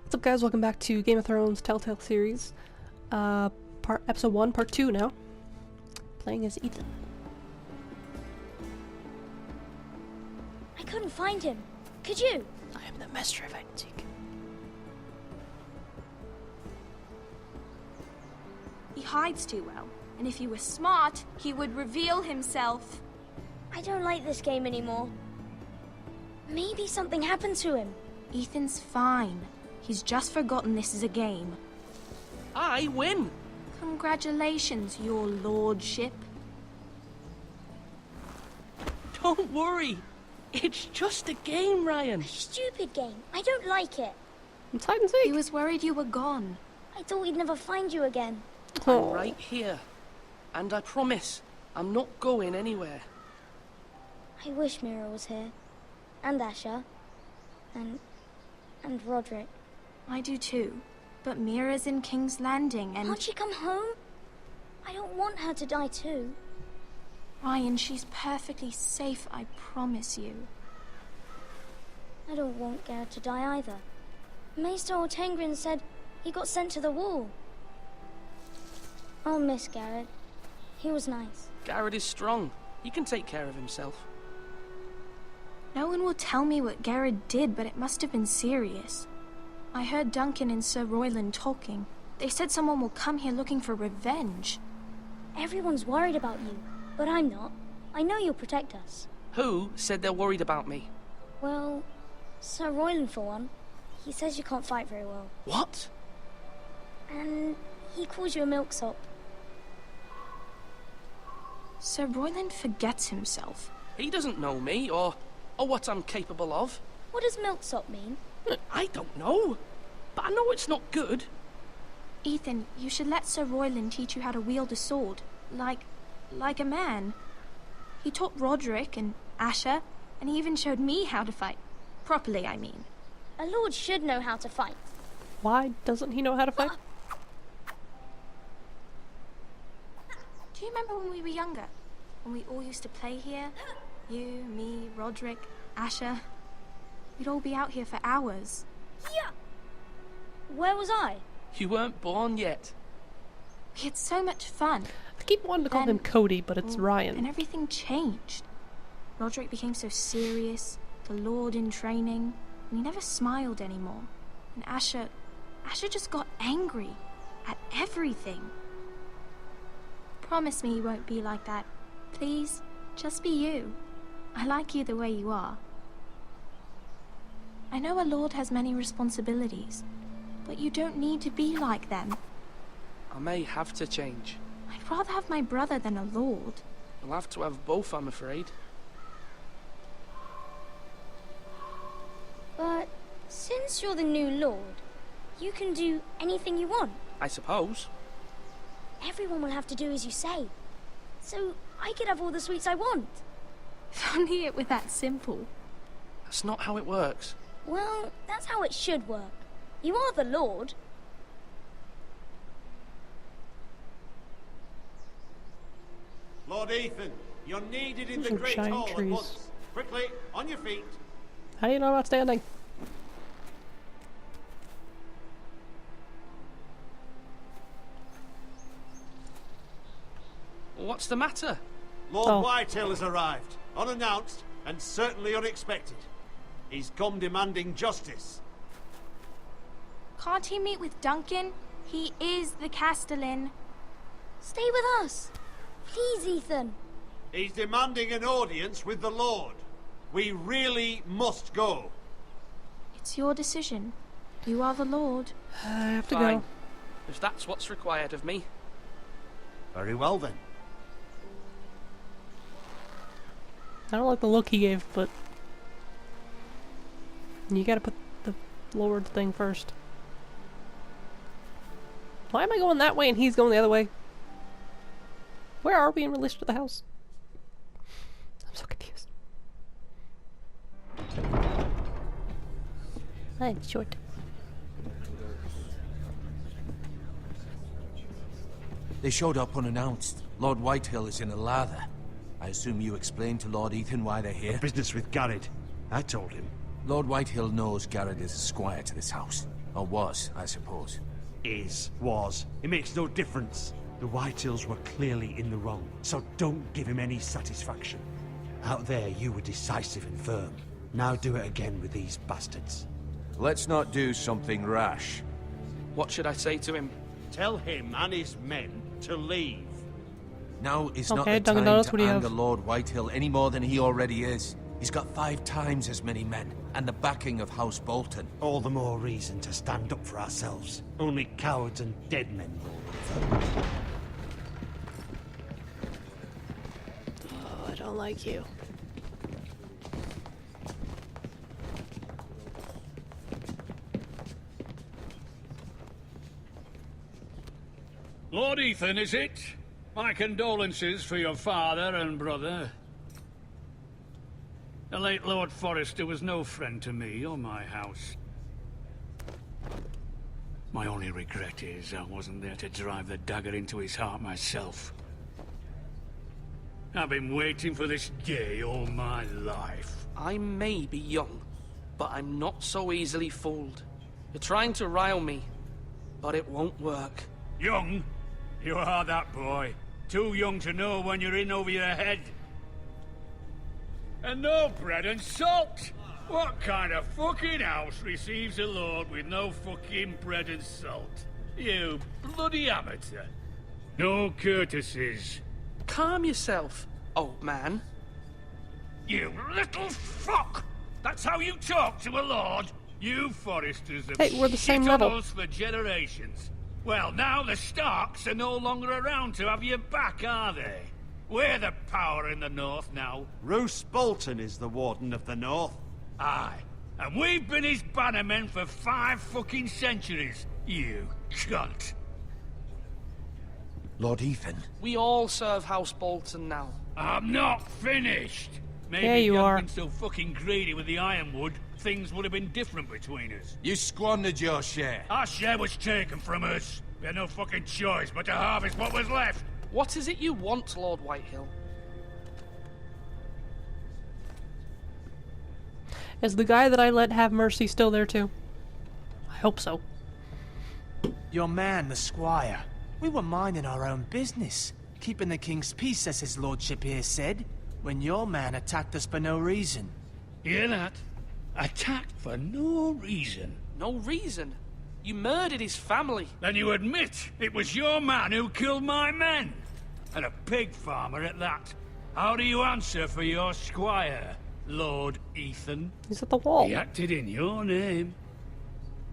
What's up, guys? Welcome back to Game of Thrones Telltale series. Episode 1, Part 2 now. Playing as Ethan. I couldn't find him. Could you? I am the master of hide and seek. He hides too well, and if he were smart, he would reveal himself. I don't like this game anymore. Maybe something happened to him. Ethan's fine. He's just forgotten this is a game. I win! Congratulations, your lordship. Don't worry. It's just a game, Ryan. A stupid game. I don't like it. It's hide and He seek. was worried you were gone. I thought we'd never find you again. Oh. I'm right here. And I promise, I'm not going anywhere. I wish Mira was here. And Asher. And Roderick. I do too. But Mira's in King's Landing and... Can't she come home? I don't want her to die too. Ryan, she's perfectly safe, I promise you. I don't want Garrett to die either. Maester Ortengrin said he got sent to the wall. I'll miss Garrett. He was nice. Garrett is strong. He can take care of himself. No one will tell me what Garrett did, but it must have been serious. I heard Duncan and Sir Royland talking. They said someone will come here looking for revenge. Everyone's worried about you, but I'm not. I know you'll protect us. Who said they're worried about me? Well, Sir Royland for one. He says you can't fight very well. What? And he calls you a milksop. Sir Royland forgets himself. He doesn't know me, or what I'm capable of. What does milksop mean? I don't know. But I know it's not good. Ethan, you should let Sir Royland teach you how to wield a sword. Like a man. He taught Roderick and Asher, and he even showed me how to fight. Properly, I mean. A lord should know how to fight. Why doesn't he know how to fight? Do you remember when we were younger? When we all used to play here? You, me, Roderick, Asher. We'd all be out here for hours. Yeah. Where was I? You weren't born yet. We had so much fun. I keep wanting to call him Cody, but it's Ryan. And everything changed. Roderick became so serious, the Lord in training, and he never smiled anymore. And Asher just got angry at everything. Promise me you won't be like that. Please, just be you. I like you the way you are. I know a lord has many responsibilities, but you don't need to be like them. I may have to change. I'd rather have my brother than a lord. I'll have to have both, I'm afraid. But since you're the new lord, you can do anything you want. I suppose. Everyone will have to do as you say. So I could have all the sweets I want. If only it were that simple. That's not how it works. Well, that's how it should work. You are the lord. Lord Ethan, you're needed in Those the are Great giant Hall at trees. once. Quickly, on your feet. How do you know I'm not standing? What's the matter? Lord Oh. Whitehill has arrived, unannounced and certainly unexpected. He's come demanding justice. Can't he meet with Duncan? He is the Castellan. Stay with us. Please, Ethan. He's demanding an audience with the Lord. We really must go. It's your decision. You are the Lord. I have to Fine. go. If that's what's required of me. Very well then. I don't like the look he gave, but you gotta put the Lord thing first. Why am I going that way and he's going the other way? Where are we in relation to the house? I'm so confused. I'm short. They showed up unannounced. Lord Whitehill is in a lather. I assume you explained to Lord Ethan why they're here? Business with Garrett. I told him. Lord Whitehill knows Garrett is a squire to this house. Or was, I suppose. Was. It makes no difference. The Whitehills were clearly in the wrong, so don't give him any satisfaction. Out there, you were decisive and firm. Now do it again with these bastards. Let's not do something rash. What should I say to him? Tell him and his men to leave. Now is not Okay, the Duncan time Donuts, what to do you anger have? Lord Whitehill any more than he already is. He's got 5 times as many men, and the backing of House Bolton. All the more reason to stand up for ourselves. Only cowards and dead men roll over. Oh, I don't like you. Lord Ethan, is it? My condolences for your father and brother. The late Lord Forrester was no friend to me or my house. My only regret is I wasn't there to drive the dagger into his heart myself. I've been waiting for this day all my life. I may be young, but I'm not so easily fooled. You're trying to rile me, but it won't work. Young? You are that boy. Too young to know when you're in over your head. And no bread and salt! What kind of fucking house receives a lord with no fucking bread and salt? You bloody amateur. No courtesies. Calm yourself, old man. You little fuck! That's how you talk to a lord? You Forresters have Hey, we're the same shit on level. us for generations. Well, now the Starks are no longer around to have your back, are they? We're the power in the north now. Roose Bolton is the Warden of the North. Aye. And we've been his bannermen for 5 fucking centuries. You cunt. Lord Ethan. We all serve House Bolton now. I'm not finished. Maybe Yeah, if you you are. hadn't been so fucking greedy with the ironwood, things would have been different between us. You squandered your share. Our share was taken from us. We had no fucking choice but to harvest what was left. What is it you want, Lord Whitehill? Is the guy that I let have mercy still there too? I hope so. Your man, the squire. We were minding our own business, keeping the king's peace, as his lordship here said, when your man attacked us for no reason. Hear that? Attacked for no reason. No reason. You murdered his family. Then you admit it was your man who killed my men. And a pig farmer at that. How do you answer for your squire, Lord Ethan? He's at the wall. He acted in your name.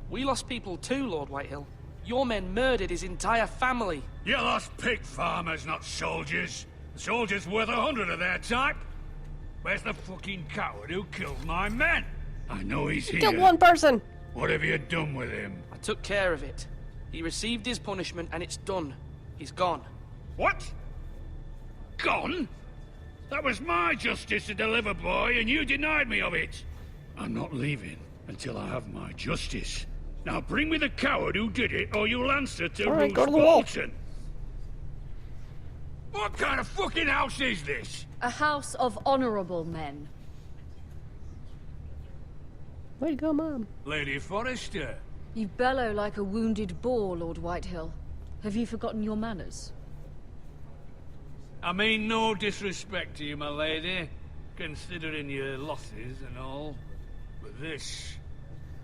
We lost people too, Lord Whitehill. Your men murdered his entire family. You lost pig farmers, not soldiers. The soldiers worth 100 of their type. Where's the fucking coward who killed my men? I know he's here. Killed one person. What have you done with him? I took care of it. He received his punishment and it's done. He's gone. What? Gone? That was my justice to deliver, boy, and you denied me of it. I'm not leaving until I have my justice. Now bring me the coward who did it, or you'll answer to All right, Roose go to the wall. Bolton. What kind of fucking house is this? A house of honorable men. Way to go, Mom. Lady Forrester. You bellow like a wounded boar, Lord Whitehill. Have you forgotten your manners? I mean no disrespect to you, my lady, considering your losses and all. But this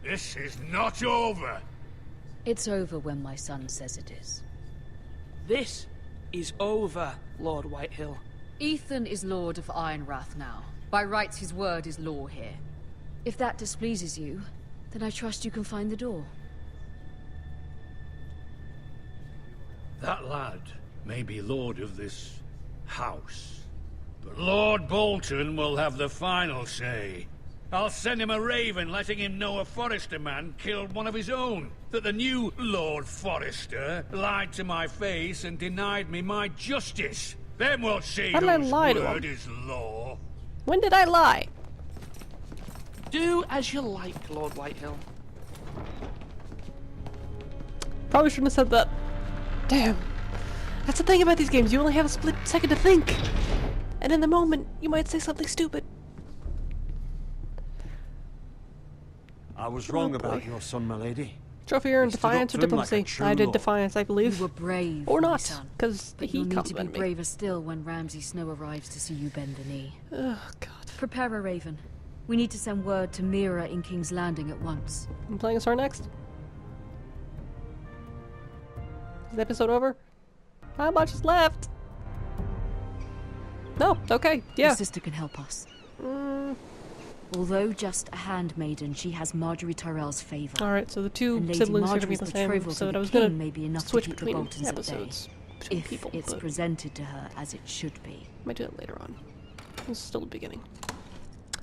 is not over. It's over when my son says it is. This is over, Lord Whitehill. Ethan is Lord of Ironrath now. By rights, his word is law here. If that displeases you, then I trust you can find the door. That lad may be lord of this house, but Lord Bolton will have the final say. I'll send him a raven letting him know a Forrester man killed one of his own. That the new Lord Forrester lied to my face and denied me my justice. Then we'll see How did I whose lie to word him? is law. When did I lie? Do as you like, Lord Whitehill. Probably shouldn't have said that. Damn. That's the thing about these games. You only have a split second to think. And in the moment, you might say something stupid. I was wrong Oh, boy. about your son, my lady. Trophy earned He stood up defiance or to him like a diplomacy. true I did lord. defiance, I believe. You were brave, Or my not, son. because But he you'll need to be complimented me. braver still when Ramsay Snow arrives to see you bend the knee. Oh, God. Prepare a raven. We need to send word to Mira in King's Landing at once. I'm playing a sword next. Is the episode over? How much is left? No, okay, yeah. Your sister can help us. Although just a handmaiden, she has Marjorie Tyrell's favor. Alright, so the two And Lady siblings are going to be Marjorie's the same betrothal to episode. the I was king going may be to enough to switch keep the between Boltons at bay. episodes. Between If people, it's but presented to her as it should be. might do that later on. This is still the beginning.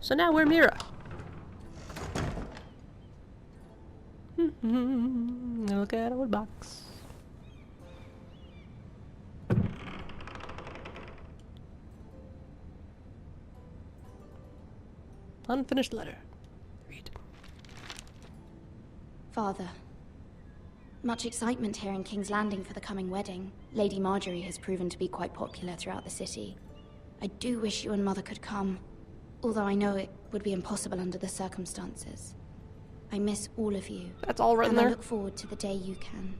So now we're Mira. Look at our box. Unfinished letter. Read. Father, much excitement here in King's Landing for the coming wedding. Lady Marjorie has proven to be quite popular throughout the city. I do wish you and Mother could come, although I know it would be impossible under the circumstances. I miss all of you. That's all written and there. I look forward to the day you can.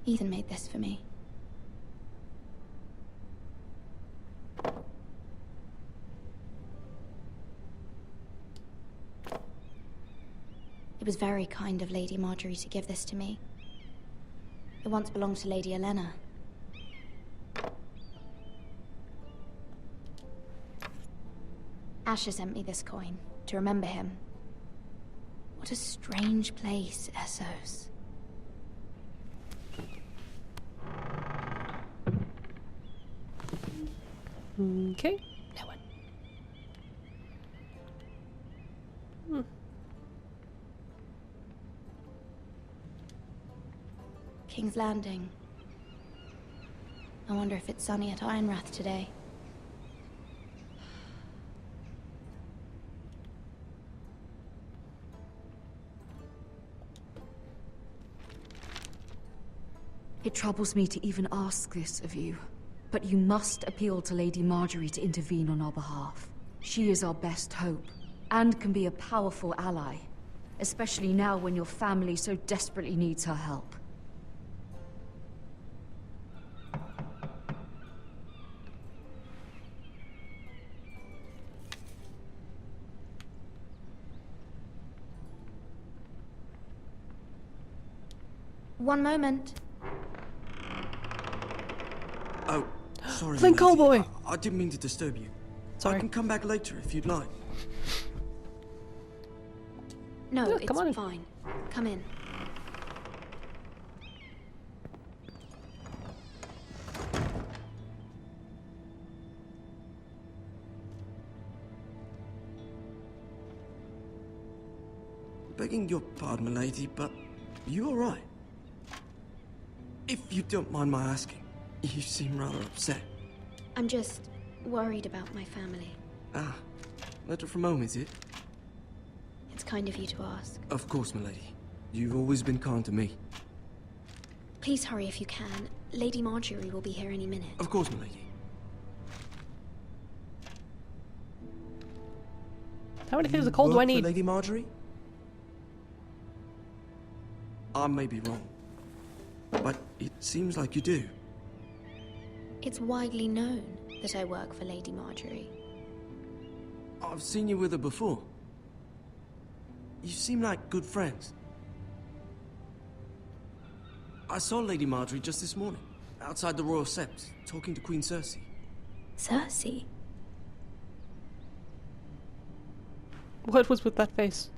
Ethan made this for me. It was very kind of Lady Marjorie to give this to me. It once belonged to Lady Elena. Asher sent me this coin to remember him. What a strange place, Essos. Okay. Now what? King's Landing. I wonder if it's sunny at Ironrath today. It troubles me to even ask this of you, but you must appeal to Lady Marjorie to intervene on our behalf. She is our best hope, and can be a powerful ally, especially now when your family so desperately needs her help. One moment. Oh, sorry. Flint lady. Cowboy! I didn't mean to disturb you. Sorry. I can come back later if you'd like. No, Yeah, it's come on in. fine. Come in. Begging your pardon, milady, but you all right? If you don't mind my asking, you seem rather upset. I'm just worried about my family. Ah, letter from home, is it? It's kind of you to ask. Of course, milady. You've always been kind to me. Please hurry if you can. Lady Marjorie will be here any minute. Of course, milady. How many things of coal do I Work for need? Lady Marjorie? I may be wrong, but it seems like you do. It's widely known that I work for Lady Marjorie. I've seen you with her before. You seem like good friends. I saw Lady Marjorie just this morning, outside the Royal Sept, talking to Queen Cersei. Cersei? What was with that face?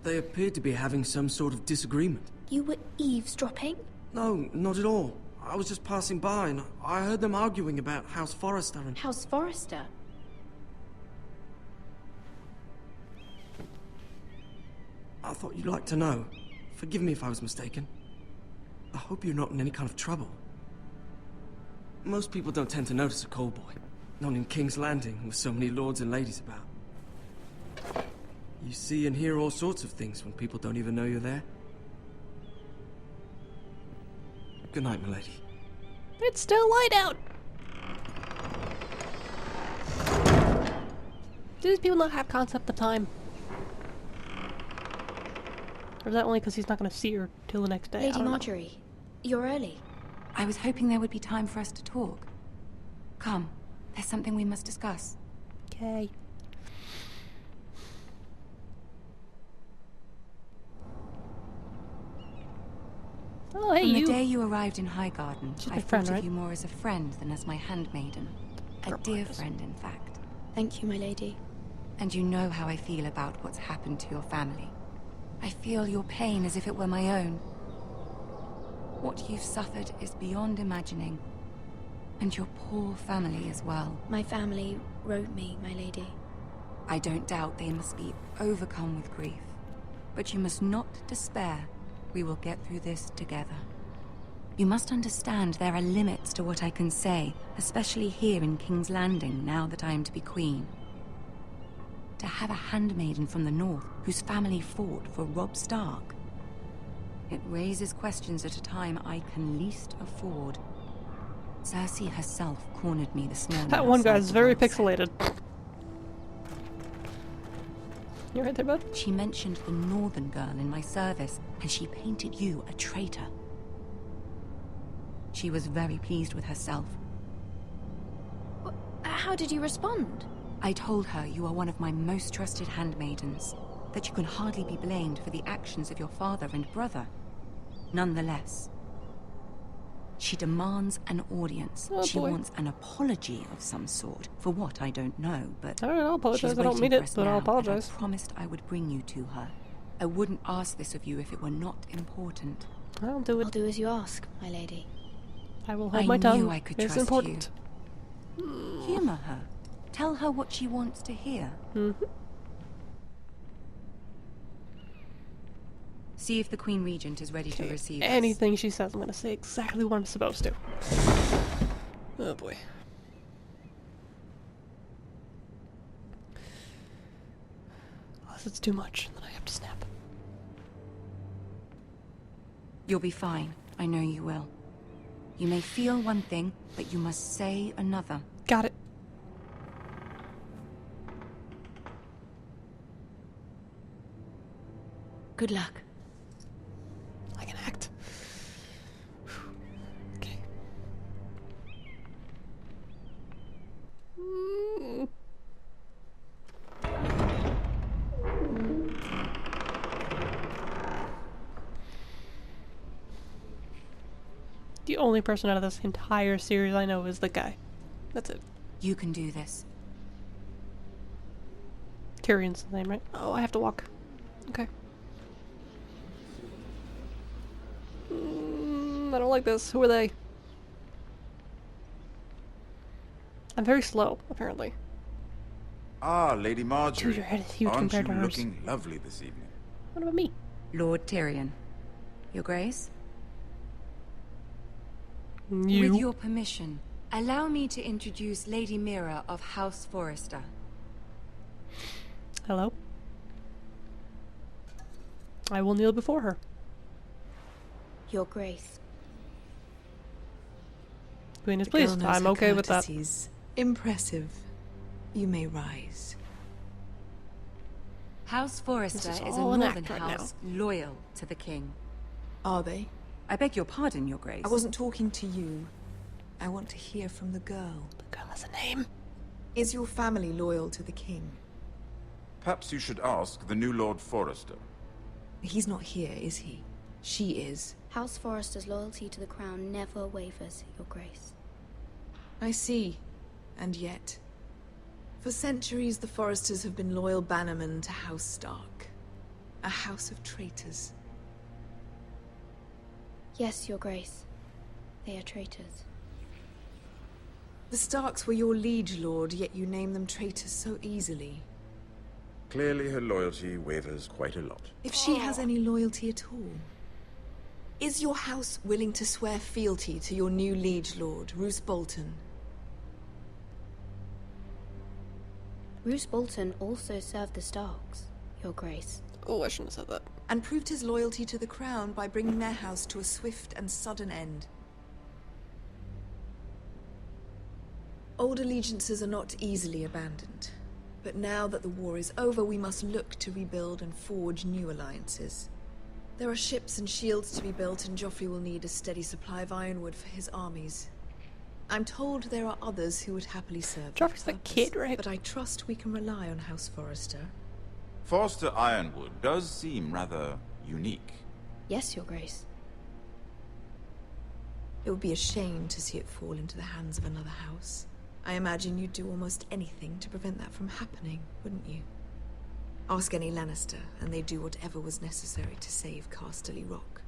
They appeared to be having some sort of disagreement. You were eavesdropping? No, not at all. I was just passing by and I heard them arguing about House Forrester and... House Forrester? I thought you'd like to know. Forgive me if I was mistaken. I hope you're not in any kind of trouble. Most people don't tend to notice a coal boy. Not in King's Landing with so many lords and ladies about. You see and hear all sorts of things when people don't even know you're there. Good night, milady. It's still light out! Do these people not have concept of time? Or is that only because he's not going to see her till the next day? I Lady don't know. Marjorie, you're early. I was hoping there would be time for us to talk. Come, there's something we must discuss. Okay. Oh, hey, From you. the day you arrived in Highgarden, She's my I friend, thought right? of you more as a friend than as my handmaiden. A dear friend, in fact. Thank you, my lady. And you know how I feel about what's happened to your family. I feel your pain as if it were my own. What you've suffered is beyond imagining. And your poor family as well. My family wrote me, my lady. I don't doubt they must be overcome with grief. But you must not despair. We will get through this together. You must understand there are limits to what I can say, especially here in King's Landing, now that I am to be queen. To have a handmaiden from the north whose family fought for Robb Stark. It raises questions at a time I can least afford. Cersei herself cornered me this morning. That one outside guy's the very Wall's Edge. pixelated. You right there, bud? She mentioned the northern girl in my service, and she painted you a traitor. She was very pleased with herself. How did you respond? I told her you are one of my most trusted handmaidens, that you can hardly be blamed for the actions of your father and brother. Nonetheless, she demands an audience. Oh, she boy. wants an apology of some sort, for what I don't know, but Alright, I'll apologize. she's I don't waiting mean for it, us but now, I'll and apologize. I promised I would bring you to her. I wouldn't ask this of you if it were not important. I'll do it. I'll do as you ask, my lady. I will hold I my tongue. knew I could It's trust important. Humor her. Tell her what she wants to hear. Mm-hmm. See if the Queen Regent is ready to receive us. Anything she says, I'm gonna say exactly what I'm supposed to. Oh boy. Unless it's too much, then I have to snap. You'll be fine. I know you will. You may feel one thing, but you must say another. Got it. Good luck. I can act. Okay. The only person out of this entire series I know is the guy. That's it. You can do this. Tyrion's the name, right? Oh, I have to walk. Okay. I don't like this. Who are they? I'm very slow, apparently. Ah, Lady Marjorie. Dude, your head is huge Aren't compared you to hers. looking lovely this evening? What about me? Lord Tyrion. Your Grace? You. With your permission, allow me to introduce Lady Mira of House Forrester. Hello? I will kneel before her. Your Grace. Queen is The girl pleased. knows I'm her okay with that. courtesies. Impressive. You may rise. House Forrester This is is a all an northern act right house loyal to the king. Are they? I beg your pardon, Your Grace. I wasn't talking to you. I want to hear from the girl. The girl has a name. Is your family loyal to the king? Perhaps you should ask the new Lord Forrester. He's not here, is he? She is. House Forrester's loyalty to the crown never wavers, Your Grace. I see. And yet... For centuries, the Forresters have been loyal bannermen to House Stark. A house of traitors. Yes, Your Grace. They are traitors. The Starks were your liege lord, yet you name them traitors so easily. Clearly her loyalty wavers quite a lot. If she has any loyalty at all. Is your house willing to swear fealty to your new liege lord, Roose Bolton? Roose Bolton also served the Starks, Your Grace. Oh, I shouldn't have said that. And proved his loyalty to the crown by bringing their house to a swift and sudden end. Old allegiances are not easily abandoned. But now that the war is over, we must look to rebuild and forge new alliances. There are ships and shields to be built, and Joffrey will need a steady supply of ironwood for his armies. I'm told there are others who would happily serve. Joffrey's the kid, right? But I trust we can rely on House Forrester. Forrester Ironwood does seem rather unique. Yes, Your Grace. It would be a shame to see it fall into the hands of another house. I imagine you'd do almost anything to prevent that from happening, wouldn't you? Ask any Lannister, and they'd do whatever was necessary to save Casterly Rock.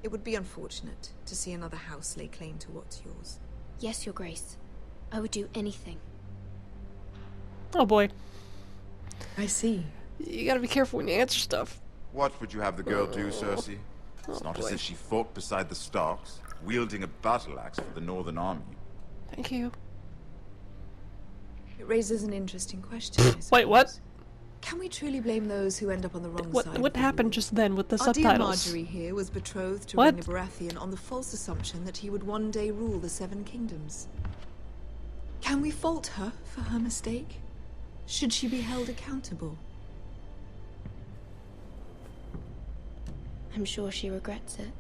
It would be unfortunate to see another house lay claim to what's yours. Yes, Your Grace. I would do anything. Oh boy. I see. You gotta be careful when you answer stuff. What would you have the girl do, Cersei? It's not as if she fought beside the Starks, wielding a battle axe for the Northern Army. Thank you. It raises an interesting question. Wait, what? Can we truly blame those who end up on the wrong side? What happened just then with the Our subtitles? dear Marjorie here was betrothed to What? Rhaenyra Baratheon on the false assumption that he would one day rule the Seven Kingdoms. Can we fault her for her mistake? Should she be held accountable? I'm sure she regrets it.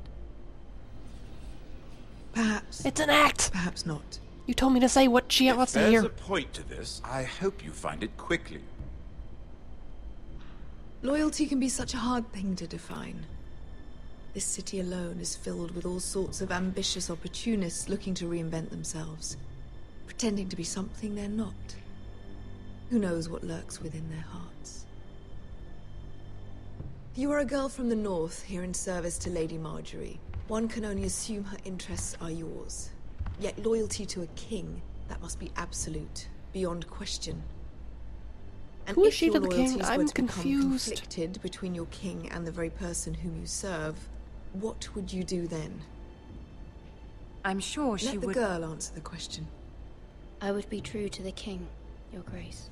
Perhaps. It's an act! Perhaps not. You told me to say what she wants to There's hear. a point to this. I hope you find it quickly. Loyalty can be such a hard thing to define. This city alone is filled with all sorts of ambitious opportunists looking to reinvent themselves, pretending to be something they're not. Who knows what lurks within their hearts? You are a girl from the north, here in service to Lady Marjorie. One can only assume her interests are yours. Yet loyalty to a king, that must be absolute, beyond question. And Who is if she your to the king? loyalties I'm were to become confused. conflicted between your king and the very person whom you serve, what would you do then? I'm sure she Let the would... girl answer the question. I would be true to the king, Your Grace.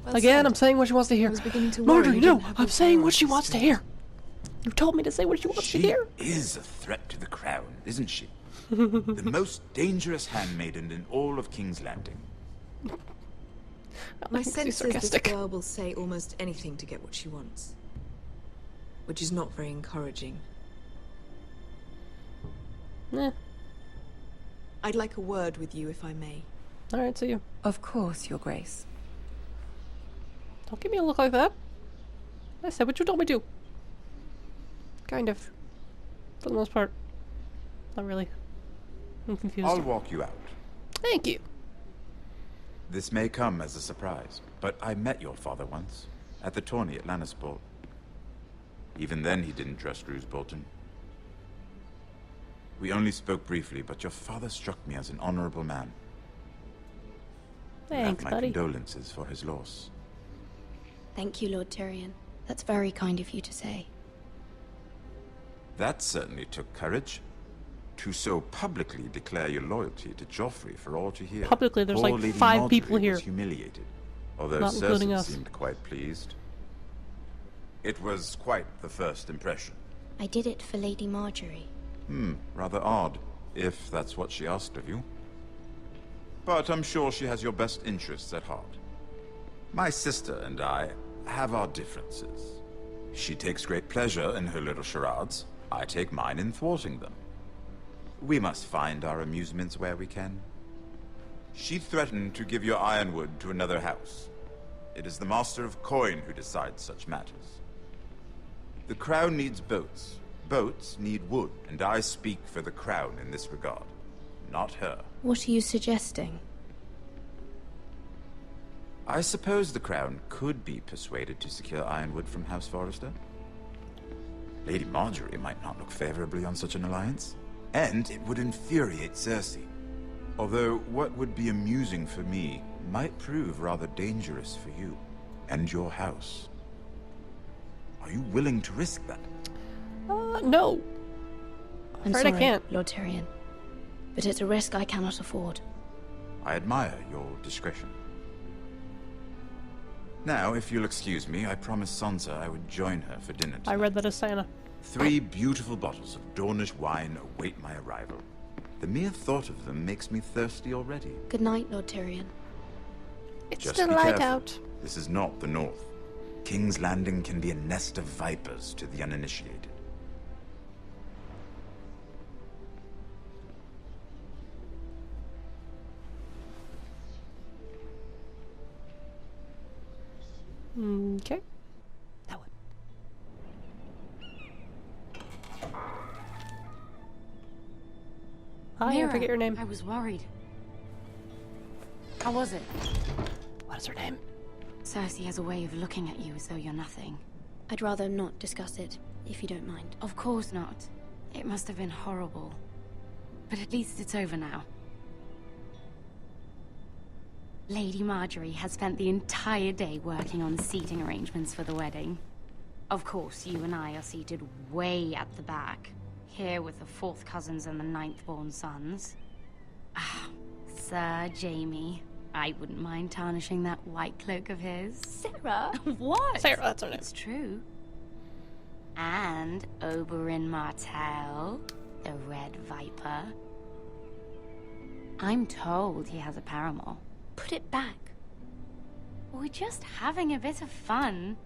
Well Again, said. I'm saying what she wants to hear. I was beginning to worry Marjorie, you no! didn't have I'm your saying what she priorities wants to straight. hear. You told me to say what she wants to hear. She is a threat to the crown, isn't she? The most dangerous handmaiden in all of King's Landing. My She's sense is this sarcastic. girl will say almost anything to get what she wants. Which is not very encouraging. Eh. I'd like a word with you, if I may. Alright, see you. Of course, Your Grace. Don't give me a look like that. I said what you told me to. Kind of. For the most part. Not really. I'm confused. I'll walk you out. Thank you. This may come as a surprise, but I met your father once, at the tourney at Lannisport. Even then he didn't trust Roose Bolton. We only spoke briefly, but your father struck me as an honorable man. Thanks, my buddy. condolences for his loss. Thank you, Lord Tyrion. That's very kind of you to say. That certainly took courage. To so publicly declare your loyalty to Joffrey for all to hear. Publicly, there's Poor like Lady 5 Marjorie people here. was humiliated, although Not including Cersei us. seemed quite pleased. It was quite the first impression. I did it for Lady Marjorie. Rather odd, if that's what she asked of you. But I'm sure she has your best interests at heart. My sister and I have our differences. She takes great pleasure in her little charades. I take mine in thwarting them. We must find our amusements where we can. She threatened to give your ironwood to another house. It is the Master of Coin who decides such matters. The crown needs boats. Boats need wood, and I speak for the crown in this regard, not her. What are you suggesting? I suppose the crown could be persuaded to secure ironwood from House Forrester. Lady Marjorie might not look favorably on such an alliance, and it would infuriate Cersei. Although what would be amusing for me might prove rather dangerous for you and your house. Are you willing to risk that? No. I'm Afraid I sorry, can't. Lord Tyrion. But it's a risk I cannot afford. I admire your discretion. Now, if you'll excuse me, I promised Sansa I would join her for dinner tonight. I read that as Santa. 3 beautiful bottles of Dornish wine await my arrival. The mere thought of them makes me thirsty already. Good night, Lord Tyrion. It's Just still be light careful. out. This is not the North. King's Landing can be a nest of vipers to the uninitiated. Okay. That one. Hi, Mira, I forget your name. I was worried. How was it? What is her name? Cersei has a way of looking at you as though you're nothing. I'd rather not discuss it, if you don't mind. Of course not. It must have been horrible. But at least it's over now. Lady Marjorie has spent the entire day working on seating arrangements for the wedding. Of course, you and I are seated way at the back, here with the 4th cousins and the 9th-born sons. Ah, Sir Jaime. I wouldn't mind tarnishing that white cloak of his. Sarah? What? Sarah, that's her name. It's true. And Oberyn Martell, the Red Viper. I'm told he has a paramour. Put it back. We're just having a bit of fun.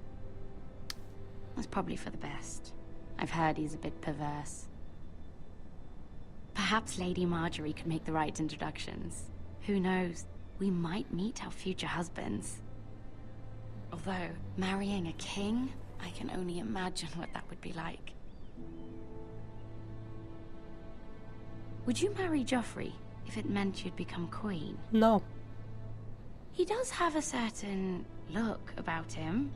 That's probably for the best. I've heard he's a bit perverse. Perhaps Lady Marjorie could make the right introductions. Who knows? We might meet our future husbands. Although, marrying a king, I can only imagine what that would be like. Would you marry Joffrey if it meant you'd become queen? No. He does have a certain look about him.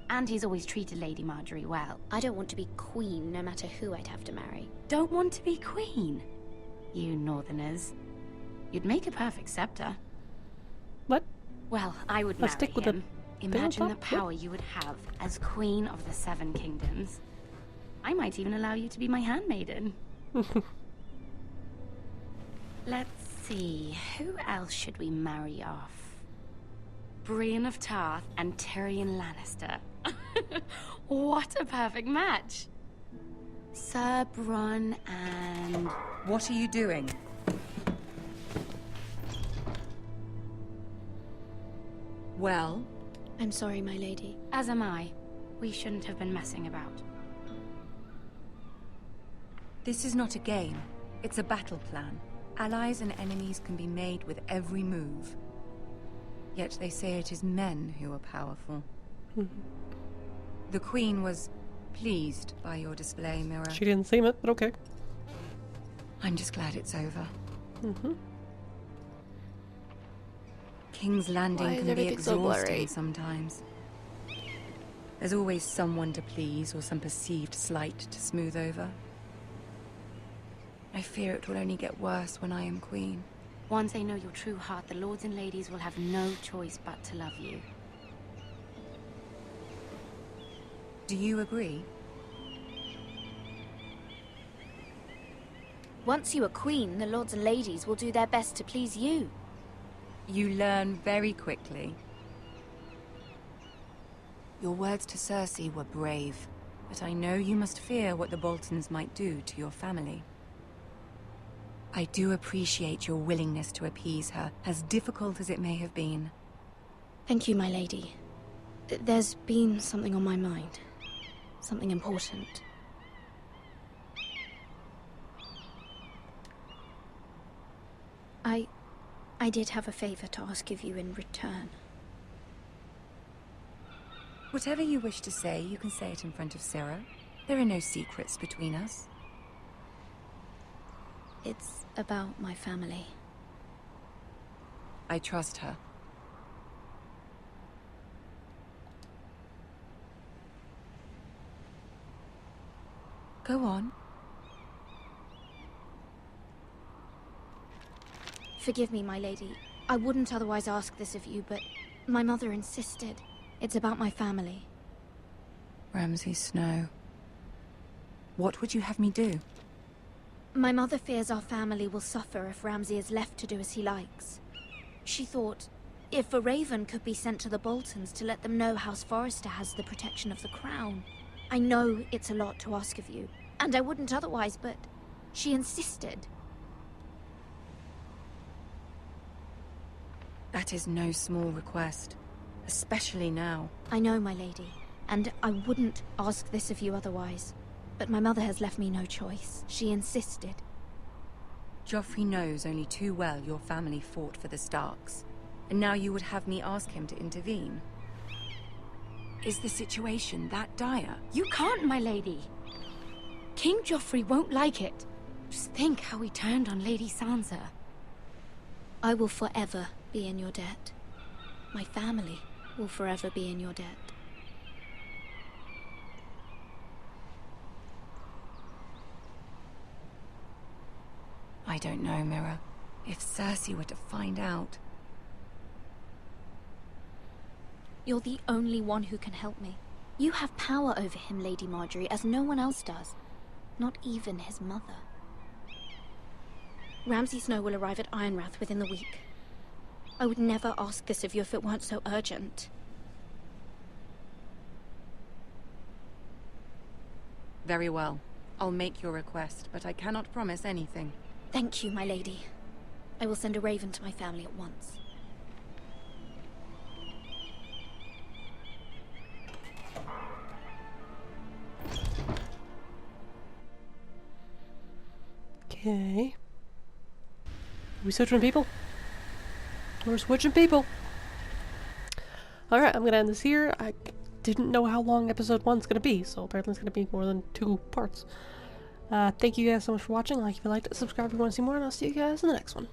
And he's always treated Lady Marjorie well. I don't want to be queen, no matter who I'd have to marry. Don't want to be queen? You northerners. You'd make a perfect scepter. What? Well, I would Let's marry stick with him. Imagine the top? power you would have as queen of the 7 kingdoms. I might even allow you to be my handmaiden. Let's see, who else should we marry off? Brienne of Tarth and Tyrion Lannister. What a perfect match! Sir Bronn and... What are you doing? Well? I'm sorry, my lady. As am I. We shouldn't have been messing about. This is not a game. It's a battle plan. Allies and enemies can be made with every move. Yet they say it is men who are powerful. The Queen was pleased by your display, Mira. She didn't seem it, but okay. I'm just glad it's over. King's Landing can be exhausting sometimes. There's always someone to please or some perceived slight to smooth over. I fear it will only get worse when I am queen. Once they know your true heart, the lords and ladies will have no choice but to love you. Do you agree? Once you are queen, the lords and ladies will do their best to please you. You learn very quickly. Your words to Cersei were brave, but I know you must fear what the Boltons might do to your family. I do appreciate your willingness to appease her, as difficult as it may have been. Thank you, my lady. There's been something on my mind. Something important. I did have a favor to ask of you in return. Whatever you wish to say, you can say it in front of Sarah. There are no secrets between us. It's about my family. I trust her. Go on. Forgive me, my lady. I wouldn't otherwise ask this of you, but my mother insisted. It's about my family. Ramsay Snow. What would you have me do? My mother fears our family will suffer if Ramsay is left to do as he likes. She thought, if a raven could be sent to the Boltons to let them know House Forrester has the protection of the crown. I know it's a lot to ask of you, and I wouldn't otherwise, but she insisted. That is no small request. Especially now. I know, my lady, and I wouldn't ask this of you otherwise. But my mother has left me no choice. She insisted. Joffrey knows only too well your family fought for the Starks. And now you would have me ask him to intervene? Is the situation that dire? You can't, my lady. King Joffrey won't like it. Just think how he turned on Lady Sansa. I will forever be in your debt. My family will forever be in your debt. I don't know, Mira. If Cersei were to find out... You're the only one who can help me. You have power over him, Lady Marjorie, as no one else does. Not even his mother. Ramsay Snow will arrive at Ironrath within the week. I would never ask this of you if it weren't so urgent. Very well. I'll make your request, but I cannot promise anything. Thank you, my lady. I will send a raven to my family at once. Okay. Are we switching people? We're switching people. Alright, I'm gonna end this here. I didn't know how long episode 1's gonna be, so apparently it's gonna be more than 2 parts. Thank you guys so much for watching. Like if you liked it, subscribe if you want to see more, and I'll see you guys in the next one.